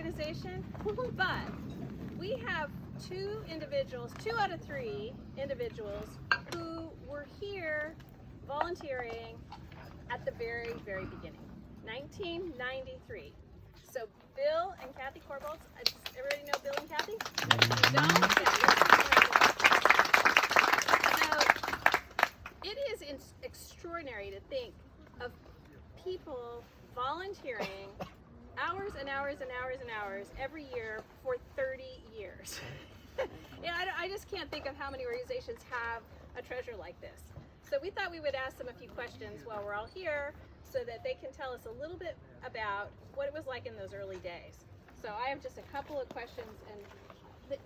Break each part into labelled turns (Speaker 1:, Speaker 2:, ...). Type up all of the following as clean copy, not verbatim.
Speaker 1: organization, but we have two out of three individuals who were here volunteering at the very, very beginning, 1993. So Bill and Kathy Korbholz, does everybody know Bill and Kathy? You don't? So it is extraordinary to think of people volunteering hours and hours and hours and hours every year for 30 years. Yeah, I just can't think of how many organizations have a treasure like this. So we thought we would ask them a few questions while we're all here so that they can tell us a little bit about what it was like in those early days. So I have just a couple of questions, and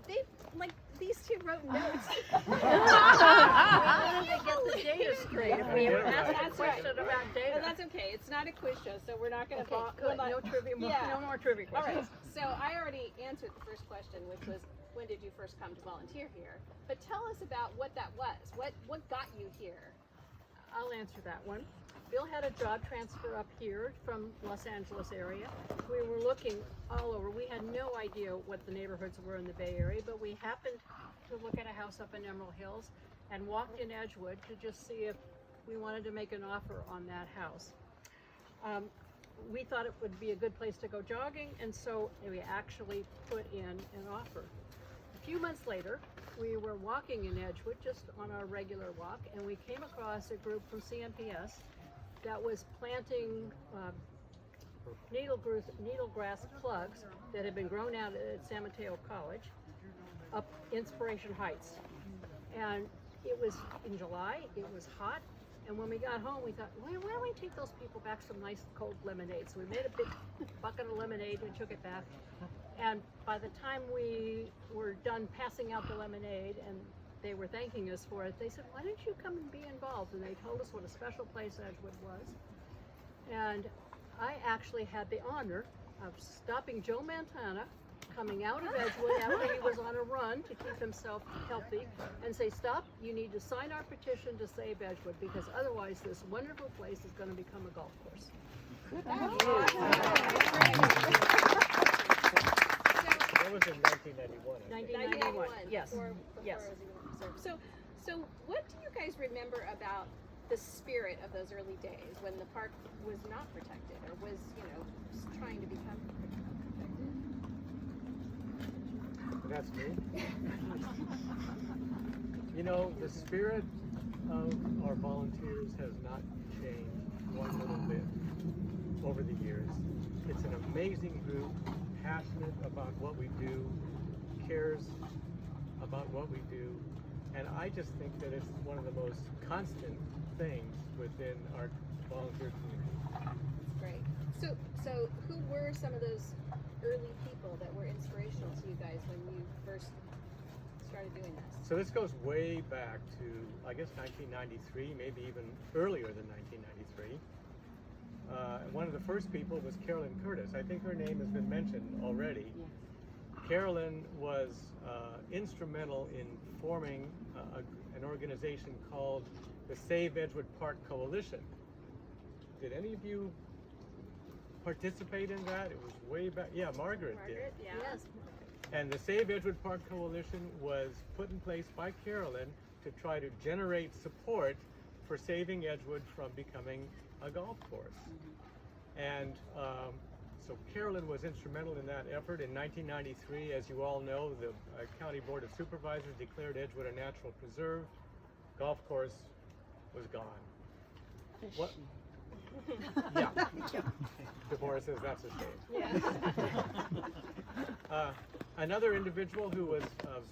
Speaker 1: they, like, these two wrote notes.
Speaker 2: How did they get the data straight? If we asked a question about data.
Speaker 1: Well, that's okay. It's not a quiz show, so we're not going to.
Speaker 2: Okay, no trivia. No more trivia questions.
Speaker 1: All right. So I already answered the first question, which was, when did you first come to volunteer here? But tell us about what that was. What got you here?
Speaker 2: I'll answer that one. Bill had a job transfer up here from Los Angeles area. We were looking all over. We had no idea what the neighborhoods were in the Bay Area, but we happened to look at a house up in Emerald Hills and walked in Edgewood to just see if we wanted to make an offer on that house. We thought it would be a good place to go jogging, and so we actually put in an offer. A few months later, we were walking in Edgewood, just on our regular walk, and we came across a group from CNPS that was planting needlegrass plugs that had been grown out at San Mateo College up Inspiration Heights. And it was in July, it was hot, and when we got home we thought, well, why don't we take those people back some nice cold lemonade? So we made a big bucket of lemonade and took it back. And by the time we were done passing out the lemonade and they were thanking us for it, they said, why don't you come and be involved? And they told us what a special place Edgewood was. And I actually had the honor of stopping Joe Montana coming out of Edgewood after he was on a run to keep himself healthy and say, stop, you need to sign our petition to save Edgewood, because otherwise this wonderful place is going to become a golf course.
Speaker 3: That was in 1991.
Speaker 2: 1991, yes.
Speaker 1: Before
Speaker 2: Yes.
Speaker 1: I was even observed. So what do you guys remember about the spirit of those early days when the park was not protected or was, trying to become protected?
Speaker 3: That's me. The spirit of our volunteers has not changed one little bit over the years. It's an amazing group, passionate about what we do, cares about what we do, and I just think that it's one of the most constant things within our volunteer community.
Speaker 1: That's great. So who were some of those early people that were inspirational to you guys when you first started doing this?
Speaker 3: So this goes way back to, I guess, 1993, maybe even earlier than 1993. One of the first people was Carolyn Curtis. I think her name has been mentioned already. Yeah. Carolyn was instrumental in forming an organization called the Save Edgewood Park Coalition. Did any of you participate in that? It was way back. Yeah, Margaret did.
Speaker 1: Yeah.
Speaker 2: Yes.
Speaker 3: And the Save Edgewood Park Coalition was put in place by Carolyn to try to generate support for saving Edgewood from becoming a golf course. And so Carolyn was instrumental in that effort. In 1993, as you all know, the County Board of Supervisors declared Edgewood a natural preserve. Golf course was gone. What? Yeah. Deborah says that's a shame.
Speaker 1: Yeah.
Speaker 3: Another individual who was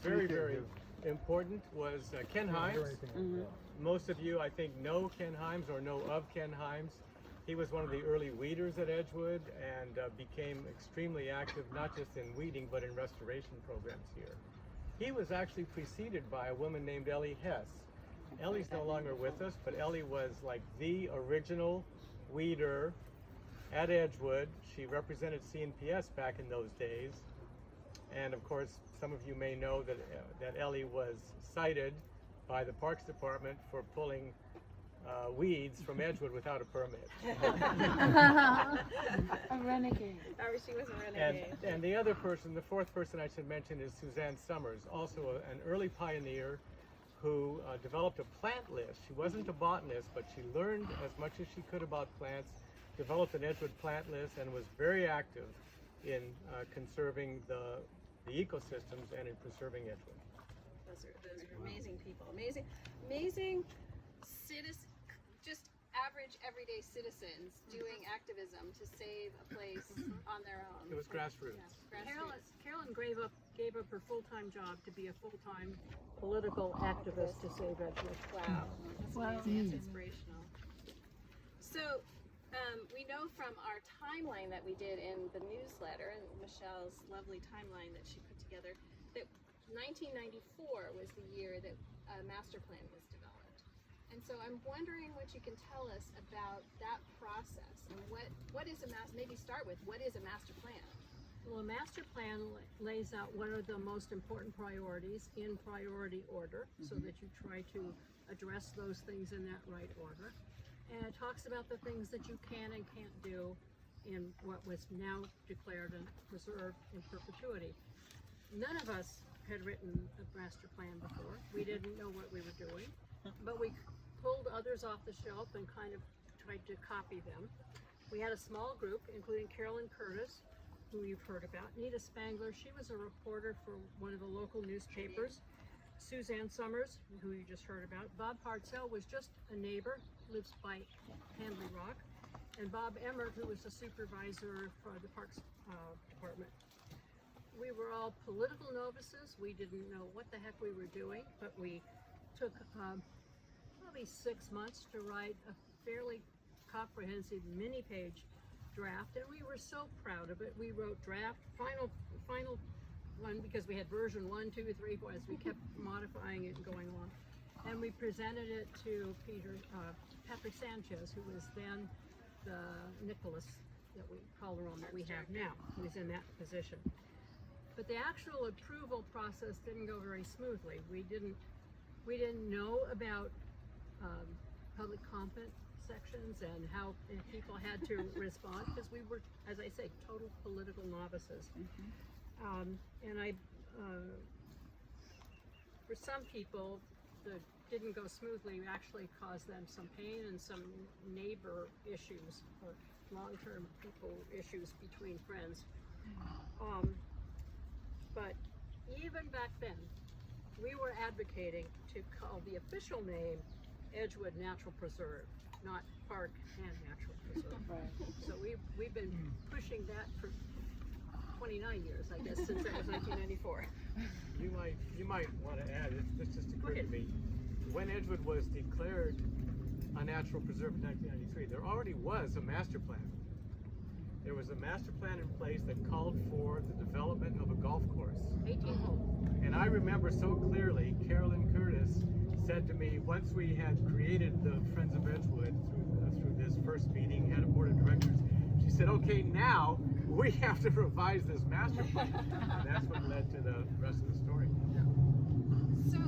Speaker 3: very, very important was Ken Himes.
Speaker 2: Mm-hmm.
Speaker 3: Most of you, I think, know Ken Himes or know of Ken Himes. He was one of the early weeders at Edgewood and became extremely active, not just in weeding, but in restoration programs here. He was actually preceded by a woman named Ellie Hess. Ellie's no longer with us, but Ellie was like the original weeder at Edgewood. She represented CNPS back in those days. And of course, some of you may know that Ellie was cited by the Parks Department for pulling weeds from Edgewood without a permit.
Speaker 4: A renegade.
Speaker 1: Or she was a
Speaker 3: And,
Speaker 1: renegade.
Speaker 3: and the other person, the fourth person I should mention, is Suzanne Summers, also an early pioneer who developed a plant list. She wasn't a botanist, but she learned as much as she could about plants, developed an Edgewood plant list, and was very active in conserving the ecosystems and in preserving Edgewood.
Speaker 1: Those are amazing people. Amazing citizens, just average everyday citizens doing activism to save a place on their own.
Speaker 3: It was grassroots.
Speaker 1: Yeah,
Speaker 2: Carolyn gave up her full-time job to be a full-time political activist to save Edgewood.
Speaker 1: Wow, that's amazing. That's inspirational. So, we know from our timeline that we did in the newsletter, and Michelle's lovely timeline that she put together, that 1994 was the year that a master plan was developed. And so I'm wondering what you can tell us about that process and what is a master, maybe start with, what is a master plan?
Speaker 2: Well, a master plan lays out what are the most important priorities in priority order, so that you try to address those things in that right order. And it talks about the things that you can and can't do in what was now declared and preserved in perpetuity. None of us had written a master plan before. We didn't know what we were doing, but we pulled others off the shelf and kind of tried to copy them. We had a small group, including Carolyn Curtis, who you've heard about, Nita Spangler, she was a reporter for one of the local newspapers, Suzanne Summers, who you just heard about, Bob Hartzell was just a neighbor, lives by Handley Rock, and Bob Emmert, who was the supervisor for the Parks Department. We were all political novices. We didn't know what the heck we were doing, but we took probably 6 months to write a fairly comprehensive mini-page draft, and we were so proud of it. We wrote draft, final one, because we had version 1, 2, 3, 4, as we kept modifying it and going on. And we presented it to Patrick Sanchez, who was then the Nicholas that we Calderon that we have now, who is in that position. But the actual approval process didn't go very smoothly. We didn't know about public comment sections and how people had to respond, because we were, as I say, total political novices. And for some people, that didn't go smoothly actually caused them some pain and some neighbor issues or long-term people issues between friends. But even back then, we were advocating to call the official name Edgewood Natural Preserve, not Park and Natural Preserve.
Speaker 4: Right.
Speaker 2: So we've been pushing that for 29 years, I guess, since that was 1994.
Speaker 3: You might want to add, this just occurred to me, when Edgewood was declared a natural preserve in 1993, there already was a master plan. There was a master plan in place that called for the development of a golf course.
Speaker 2: 18 holes.
Speaker 3: And I remember so clearly, Carolyn Curtis said to me, once we had created the Friends of Edgewood through this first meeting, had a board of directors, she said, okay, now we have to revise this master plan. And that's what led to the rest of the story.
Speaker 1: So,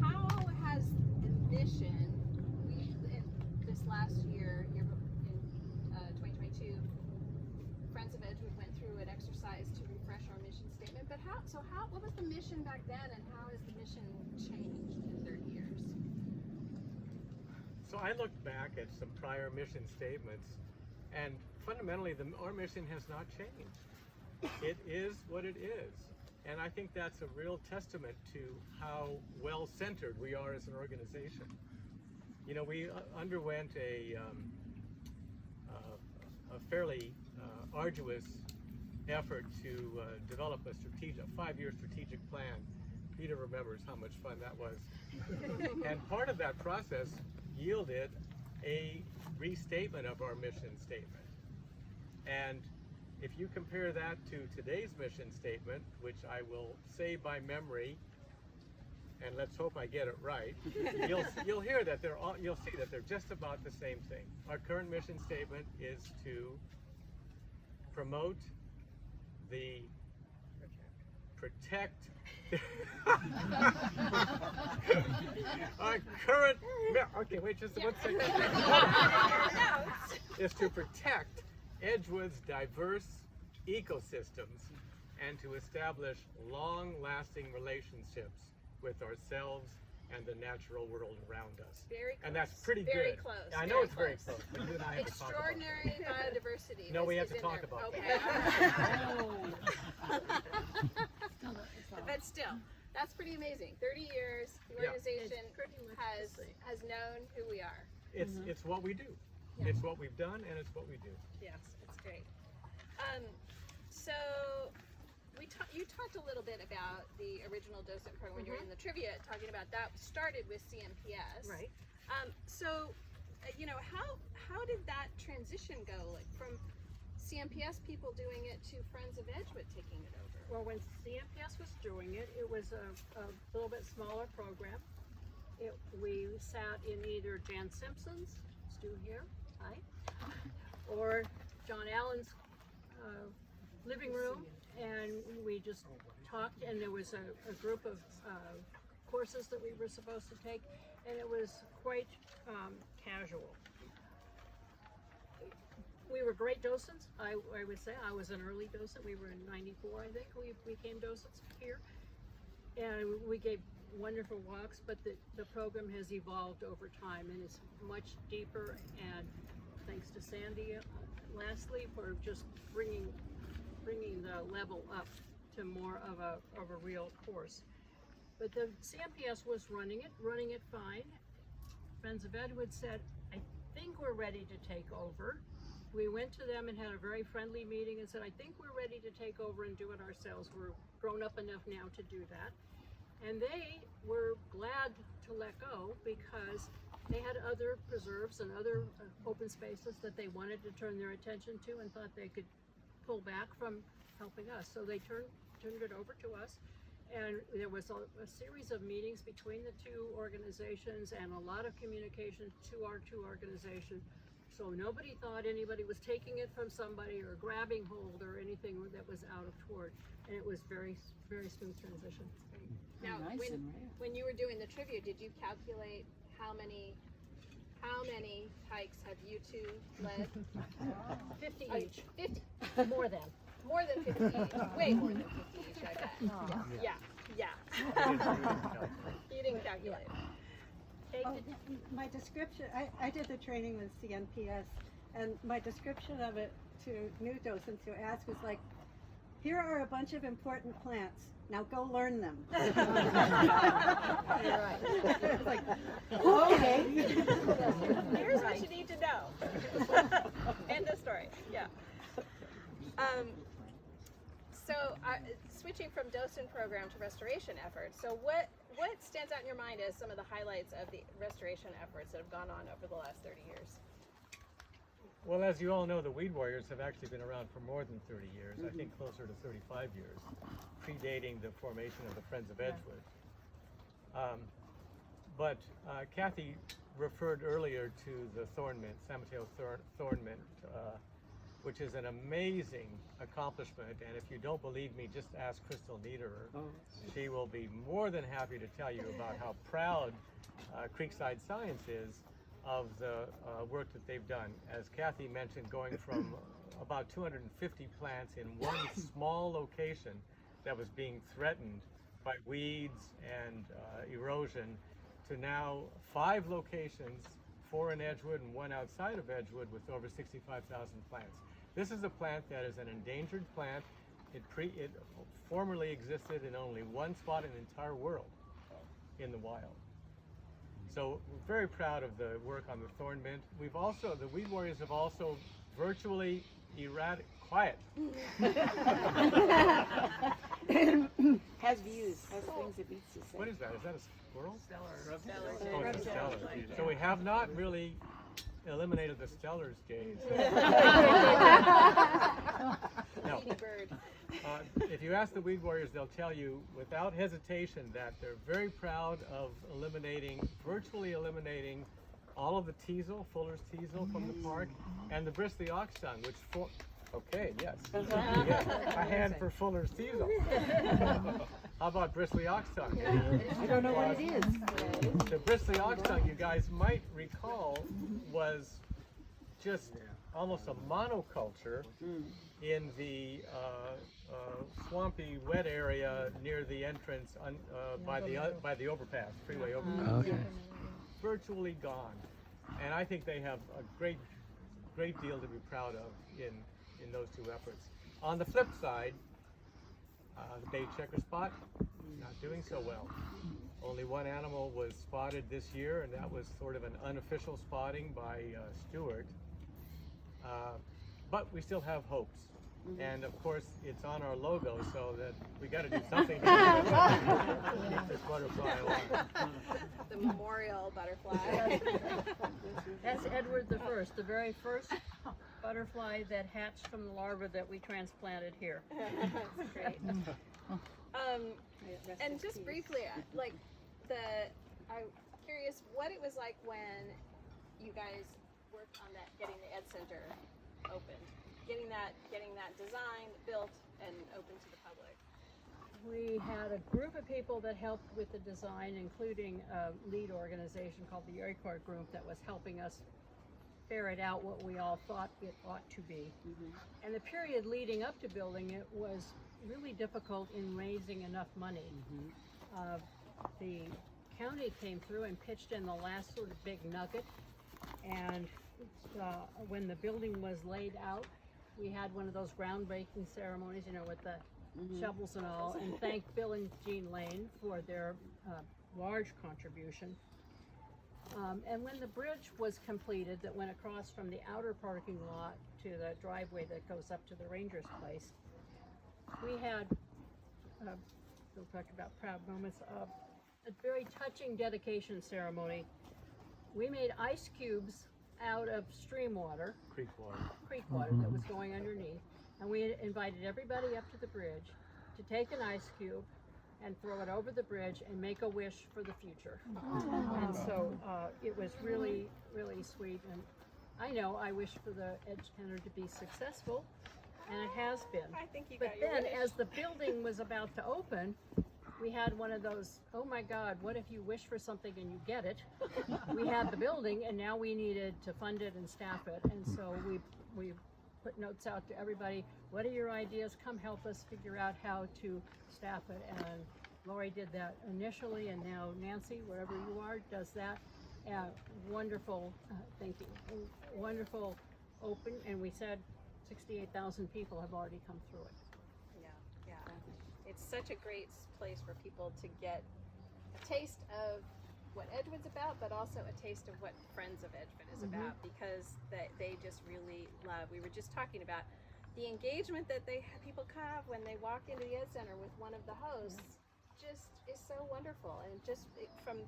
Speaker 1: how has the mission, this last year, in 2022, Friends of Edgewood went through an exercise to refresh our mission statement, but what was the mission back then, and how has the mission changed in 30 years?
Speaker 3: So I looked back at some prior mission statements, and fundamentally our mission has not changed. It is what it is. And I think that's a real testament to how well-centered we are as an organization. You know, we underwent a fairly arduous effort to develop a 5-year strategic plan. Peter remembers how much fun that was. And part of that process yielded a restatement of our mission statement. And if you compare that to today's mission statement, which I will say by memory, and let's hope I get it right, you'll hear that you'll see that they're just about the same thing. Our current mission statement is to promote the protect our current. Okay, wait just 1 second. Is to protect Edgewood's diverse ecosystems and to establish long-lasting relationships with ourselves and the natural world around us.
Speaker 1: Very close.
Speaker 3: And that's pretty
Speaker 1: very
Speaker 3: good.
Speaker 1: Close.
Speaker 3: I know it's very close. But you and I have to talk about it.
Speaker 1: Extraordinary biodiversity.
Speaker 3: No, we
Speaker 1: is
Speaker 3: have to
Speaker 1: in
Speaker 3: talk
Speaker 1: there.
Speaker 3: about
Speaker 1: okay,
Speaker 3: that.
Speaker 1: all right. But still, that's pretty amazing. 30 years, the
Speaker 3: Yeah.
Speaker 1: organization
Speaker 2: It's pretty much the
Speaker 1: has
Speaker 2: same.
Speaker 1: known who we are.
Speaker 3: It's what we do.
Speaker 1: Yeah.
Speaker 3: It's what we've done, and it's what we do.
Speaker 1: Yes, it's great. So you talked a little bit about the original docent program when you were in the trivia, talking about that started with CMPS.
Speaker 2: Right.
Speaker 1: So, how did that transition go, like from CMPS people doing it to Friends of Edgewood taking it over?
Speaker 2: Well, when CMPS was doing it, it was a little bit smaller program. We sat in either Jan Simpson's, Stu here, hi, or John Allen's living room, and we just talked, and there was a group of courses that we were supposed to take, and it was quite casual. We were great docents, I would say. I was an early docent. We were in '94, I think. We became docents here, and we gave wonderful walks, but the program has evolved over time, and it's much deeper, and thanks to Sandy, lastly, for just bringing the level up to more of a real course. But the CMPS was running it fine. Friends of Edgewood said, I think we're ready to take over. We went to them and had a very friendly meeting and said, I think we're ready to take over and do it ourselves. We're grown up enough now to do that. And they were glad to let go because they had other preserves and other open spaces that they wanted to turn their attention to and thought they could pull back from helping us. So they turned it over to us. And there was a series of meetings between the two organizations and a lot of communication to our two organizations. So nobody thought anybody was taking it from somebody or grabbing hold or anything that was out of toward. And it was very, very smooth transition.
Speaker 1: Now, when you were doing the trivia, did you calculate how many hikes have you two led?
Speaker 2: 50 each.
Speaker 1: 50.
Speaker 2: More than.
Speaker 1: More than 50 each. Way more than 50 each, I bet. Yeah. You didn't calculate.
Speaker 4: My description, I did the training with CNPS, and my description of it to new docents who ask was like, here are a bunch of important plants. Now go learn them. Like, okay.
Speaker 1: Here's what you need to know. End of story. Yeah. So switching from docent program to restoration efforts. So what stands out in your mind as some of the highlights of the restoration efforts that have gone on over the last 30 years?
Speaker 3: Well, as you all know, the Weed Warriors have actually been around for more than 30 years. I think closer to 35 years, predating the formation of the Friends of Edgewood. But Kathy referred earlier to the thorn mint, San Mateo thorn mint, which is an amazing accomplishment. And if you don't believe me, just ask Crystal Niederer. She will be more than happy to tell you about how proud Creekside Science is of the work that they've done. As Kathy mentioned, going from about 250 plants in one small location that was being threatened by weeds and erosion to now 5 locations, 4 in Edgewood and 1 outside of Edgewood with over 65,000 plants. This is a plant that is an endangered plant. It formerly existed in only one spot in the entire world in the wild. So we're very proud of the work on the thorn mint. We've also, the Weed Warriors have also virtually quiet.
Speaker 5: Has views, has things it beats to say.
Speaker 3: What is that? Is that a squirrel?
Speaker 1: Stellar.
Speaker 3: Oh, it's a stellar. So we have not really eliminated the stellar's gaze. No.
Speaker 1: Bird.
Speaker 3: If you ask the Weed Warriors, they'll tell you without hesitation that they're very proud of virtually eliminating all of the teasel, Fuller's teasel from the park, and the bristly oxton, which Okay, yes. You get a hand for Fuller's Teasel. How about bristly ox tongue?
Speaker 5: I don't know what it is.
Speaker 3: The bristly ox tongue, you guys might recall, was just almost a monoculture in the swampy, wet area near the entrance by the overpass, freeway overpass.
Speaker 6: Okay.
Speaker 3: Virtually gone, and I think they have a great deal to be proud of in those two efforts. On the flip side, the bay checker spot, not doing so well. Only one animal was spotted this year, and that was sort of an unofficial spotting by Stewart. But we still have hopes. And of course, it's on our logo, so that we got to do something to keep this butterfly alive.
Speaker 1: The memorial butterfly.
Speaker 2: That's Edward the First, the very first butterfly that hatched from the larva that we transplanted here.
Speaker 1: That's great. And just briefly, like I'm curious what it was like when you guys worked on that, getting the Ed Center opened, getting that design built and open to the public.
Speaker 2: We had a group of people that helped with the design, including a lead organization called the ARICOR group that was helping us ferret out what we all thought it ought to be. And the period leading up to building it was really difficult in raising enough money. The county came through and pitched in the last sort of big nugget, and when the building was laid out, we had one of those groundbreaking ceremonies, you know, with the shovels and all, and thanked Bill and Jean Lane for their large contribution. And when the bridge was completed that went across from the outer parking lot to the driveway that goes up to the ranger's place, we had, we'll talk about proud moments, a very touching dedication ceremony. We made ice cubes out of stream water,
Speaker 3: Creek water.
Speaker 2: that was going underneath, and we invited everybody up to the bridge to take an ice cube and throw it over the bridge and make a wish for the future. And so it was really, really sweet. And I know I wish for the Edge Center to be successful, and it has been.
Speaker 1: I think you
Speaker 2: But
Speaker 1: got your
Speaker 2: then,
Speaker 1: wish.
Speaker 2: as the building was about to open, we had one of those, oh my God, what if you wish for something and you get it? We had the building, and now we needed to fund it and staff it. And so we put notes out to everybody. What are your ideas? Come help us figure out how to staff it. And Lori did that initially, and now Nancy, wherever you are, does that. Wonderful thinking, wonderful open, and we said 68,000 people have already come through it.
Speaker 1: Yeah. It's such a great place for people to get a taste of what Edgewood's about, but also a taste of what Friends of Edgewood is about, because they just really love. We were just talking about the engagement that people have when they walk into the Ed Center with one of the hosts. Just is so wonderful, and just from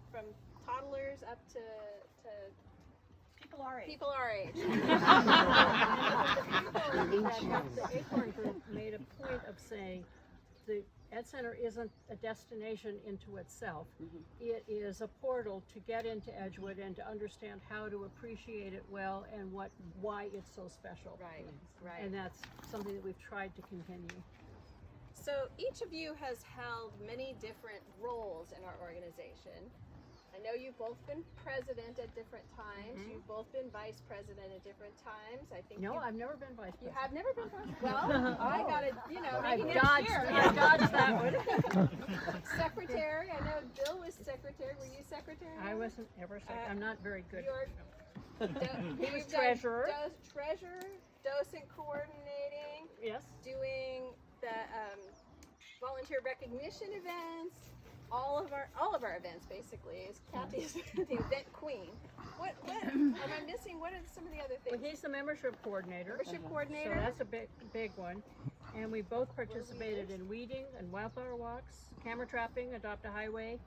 Speaker 1: toddlers up to
Speaker 5: People our age.
Speaker 1: people our age.
Speaker 2: The Acorn Group made a point of saying the Ed Center isn't a destination into itself. It is a portal to get into Edgewood and to understand how to appreciate it well and why it's so special.
Speaker 1: Right.
Speaker 2: And that's something that we've tried to continue.
Speaker 1: So each of you has held many different roles in our organization. I know you've both been president at different times. You've both been vice president at different times. I think
Speaker 2: No, I've never been vice
Speaker 1: you
Speaker 2: president.
Speaker 1: have never been vice. Well, I got it. You know,
Speaker 2: I
Speaker 1: maybe next year.
Speaker 2: dodged that one.
Speaker 1: Secretary. I know Bill was secretary. Were you secretary?
Speaker 2: I wasn't ever secretary. I'm not very good.
Speaker 1: He
Speaker 2: was treasurer.
Speaker 1: Treasurer, docent coordinating,
Speaker 2: Yes.
Speaker 1: doing the volunteer recognition events. All of our events basically is Kathy's the event queen. What am I missing? What are some of the other
Speaker 2: Well,
Speaker 1: things?
Speaker 2: he's the membership coordinator.
Speaker 1: Membership
Speaker 2: So
Speaker 1: coordinator.
Speaker 2: that's a big one. And we both participated in weeding and wildflower walks, camera trapping, Adopt a Highway.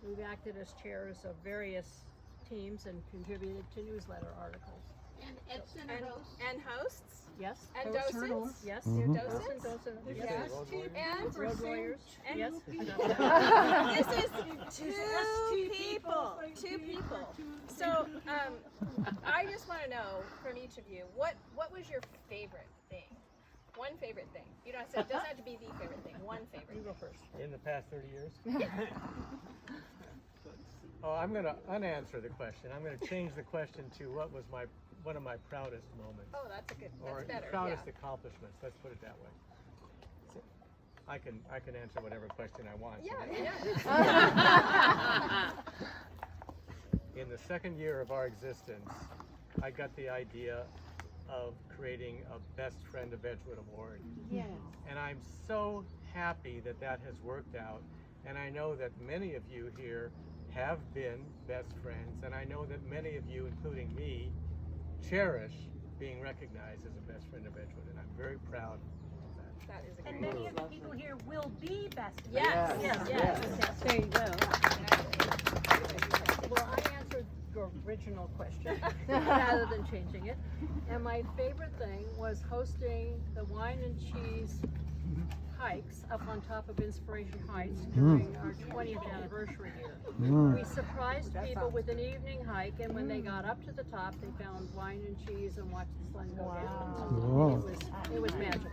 Speaker 2: We've acted as chairs of various teams and contributed to newsletter articles.
Speaker 5: And Ed Center host.
Speaker 1: And hosts
Speaker 2: Yes.
Speaker 1: and
Speaker 2: Hosts.
Speaker 1: docents.
Speaker 2: Yes.
Speaker 1: You're
Speaker 2: Docents.
Speaker 1: docents.
Speaker 2: Yes.
Speaker 1: And
Speaker 2: Road warriors.
Speaker 1: And-
Speaker 2: Yes.
Speaker 1: This is two people. Two people. So I just want to know from each of you, what was your favorite thing One favorite thing. You don't have to, it doesn't have to be the favorite thing. One favorite.
Speaker 2: You go first.
Speaker 3: In the past 30 years? Oh, I'm going to unanswer the question. I'm going to change the question to what was one of my proudest moments.
Speaker 1: Oh, that's a good.
Speaker 3: Or
Speaker 1: That's better.
Speaker 3: proudest
Speaker 1: Yeah.
Speaker 3: accomplishments. Let's put it that way. So, I can answer whatever question I want.
Speaker 1: Yeah. Yeah.
Speaker 3: In the second year of our existence, I got the idea of creating a Best Friend of Edgewood Award.
Speaker 5: Yes.
Speaker 3: And I'm so happy that that has worked out. And I know that many of you here have been best friends. And I know that many of you, including me, cherish being recognized as a Best Friend of Edgewood. And I'm very proud of that.
Speaker 1: That is a
Speaker 6: And
Speaker 1: great.
Speaker 6: many of the people here will be best friends.
Speaker 1: Yes.
Speaker 5: Yes.
Speaker 4: There you go.
Speaker 2: Well, I answered your original question rather than changing it. And my favorite thing was hosting the wine and cheese hikes up on top of Inspiration Heights during our 20th anniversary year. We surprised people with an evening hike, and when they got up to the top, they found wine and cheese and watched the sun go down. It was magical.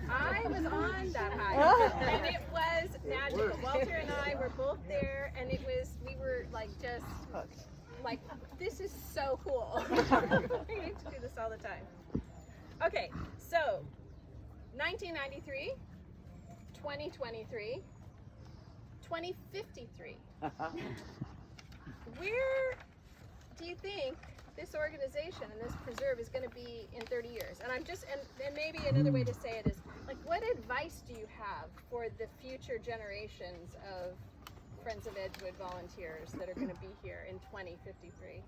Speaker 1: I was on that hike, and it was magical. Walter and I were both there, and we were like just like, this is so cool. We need to do this all the time. Okay, so 1993, 2023, 2053. Where do you think this organization and this preserve is going to be in 30 years? And I'm just, and maybe another way to say it is, like, what advice do you have for the future generations of Friends of Edgewood volunteers that are going to be here in 2053?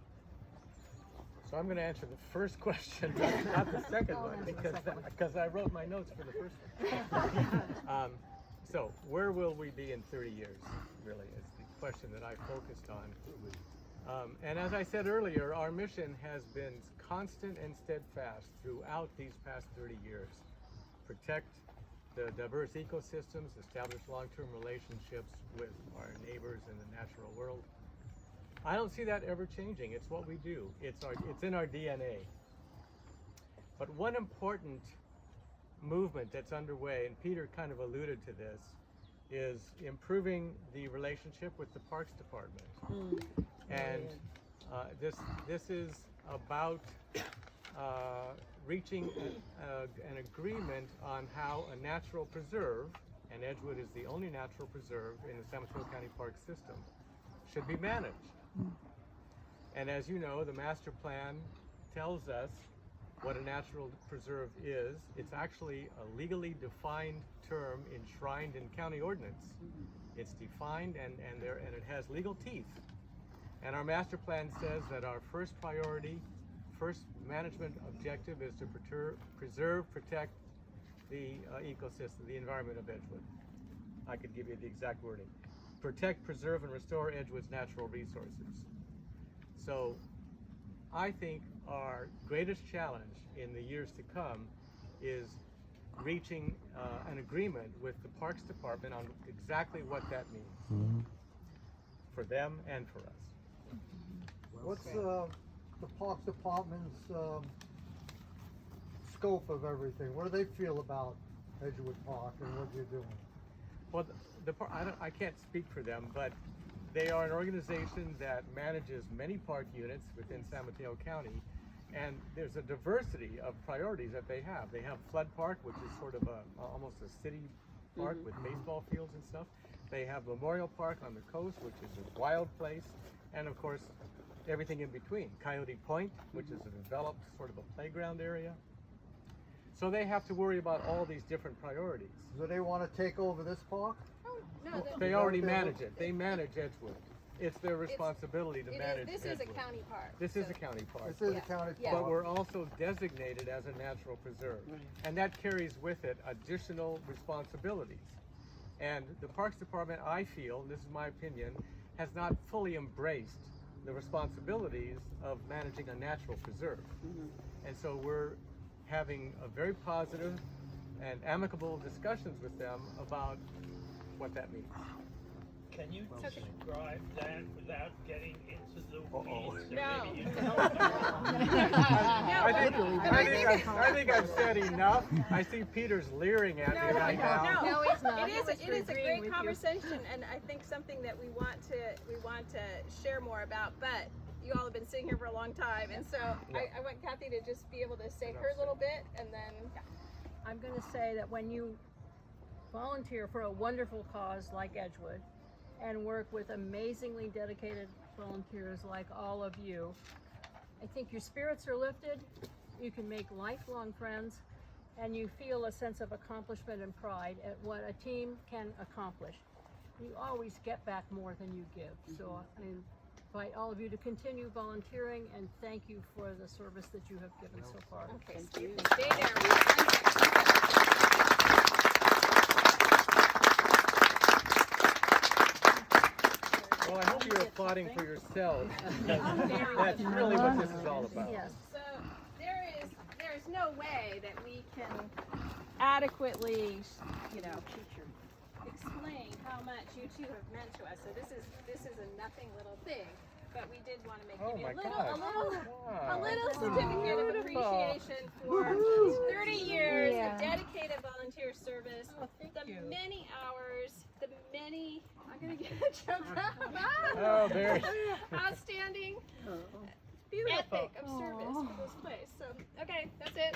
Speaker 3: So I'm going to answer the first question, not the second one, because I wrote my notes for the first one. So where will we be in 30 years, really, is the question that I focused on. And as I said earlier, our mission has been constant and steadfast throughout these past 30 years. Protect the diverse ecosystems, establish long-term relationships with our neighbors in the natural world. I don't see that ever changing. It's what we do. It's in our DNA. But one important movement that's underway, and Peter kind of alluded to this, is improving the relationship with the Parks Department. And this is about reaching an agreement on how a natural preserve, and Edgewood is the only natural preserve in the San Mateo County Park system, should be managed. And as you know, the master plan tells us what a natural preserve is. It's actually a legally defined term enshrined in county ordinance. It's defined and it has legal teeth. And our master plan says that our first priority, first management objective is to preserve, protect the ecosystem, the environment of Edgewood. I could give you the exact wording. Protect, preserve, and restore Edgewood's natural resources. So I think our greatest challenge in the years to come is reaching an agreement with the Parks Department on exactly what that means for them and for us.
Speaker 7: What's the Parks Department's scope of everything? What do they feel about Edgewood Park and what you're doing?
Speaker 3: Well, I can't speak for them, but they are an organization that manages many park units within San Mateo County, and there's a diversity of priorities that they have. They have Flood Park, which is sort of almost a city park with baseball fields and stuff. They have Memorial Park on the coast, which is a wild place, and of course, everything in between. Coyote Point, which is a developed sort of a playground area. So they have to worry about all these different priorities.
Speaker 7: Do they want to take over this park?
Speaker 1: No,
Speaker 3: They already manage it. They manage Edgewood. It's their responsibility to manage
Speaker 1: this is a
Speaker 3: Edgewood.
Speaker 1: county park.
Speaker 3: This is a county park.
Speaker 7: This is
Speaker 1: Yeah.
Speaker 7: a county
Speaker 1: Yeah.
Speaker 7: park.
Speaker 3: But we're also designated as a natural preserve. And that carries with it additional responsibilities. And the Parks Department, I feel, and this is my opinion, has not fully embraced the responsibilities of managing a natural preserve. And so we're having a very positive and amicable discussions with them about what that means.
Speaker 8: Can you describe that without getting into the weeds?
Speaker 1: No.
Speaker 8: Maybe you
Speaker 3: I think I've said enough. I see Peter's leering at me right now.
Speaker 1: No,
Speaker 2: he's not.
Speaker 1: It is a
Speaker 2: agreeing
Speaker 1: great
Speaker 2: with you.
Speaker 1: conversation, and I think something that we want to share more about. But you all have been sitting here for a long time, and so I want Kathy to just be able to say her little bit, and then
Speaker 2: I'm going to say that when you volunteer for a wonderful cause like Edgewood and work with amazingly dedicated volunteers like all of you, I think your spirits are lifted, you can make lifelong friends, and you feel a sense of accomplishment and pride at what a team can accomplish. You always get back more than you give. So I invite all of you to continue volunteering, and thank you for the service that you have given so far.
Speaker 1: okay, stay there.
Speaker 3: Well, I hope you're applauding for yourselves. That's really what this is all about.
Speaker 2: Yes.
Speaker 1: So there's no way that we can adequately, explain how much you two have meant to us. So this is a nothing little thing, but we did want to make
Speaker 3: Oh
Speaker 1: you
Speaker 3: my
Speaker 1: a little certificate of appreciation for 30 years of dedicated volunteer service, many hours, the many. I'm gonna get choked up.
Speaker 3: Oh, very.
Speaker 1: Outstanding. Ethic of service for this place. So, okay, that's it.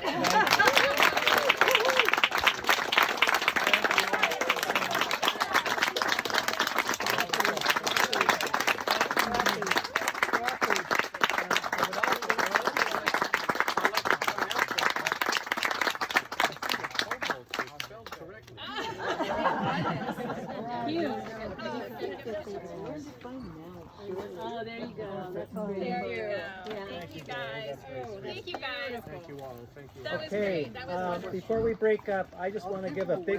Speaker 2: Oh, there you go. That's all.
Speaker 1: There you go. Thank you guys. Thank you guys.
Speaker 3: Thank you all. Thank you.
Speaker 1: That was great. That was wonderful.
Speaker 9: Before we break up, I just want to give a big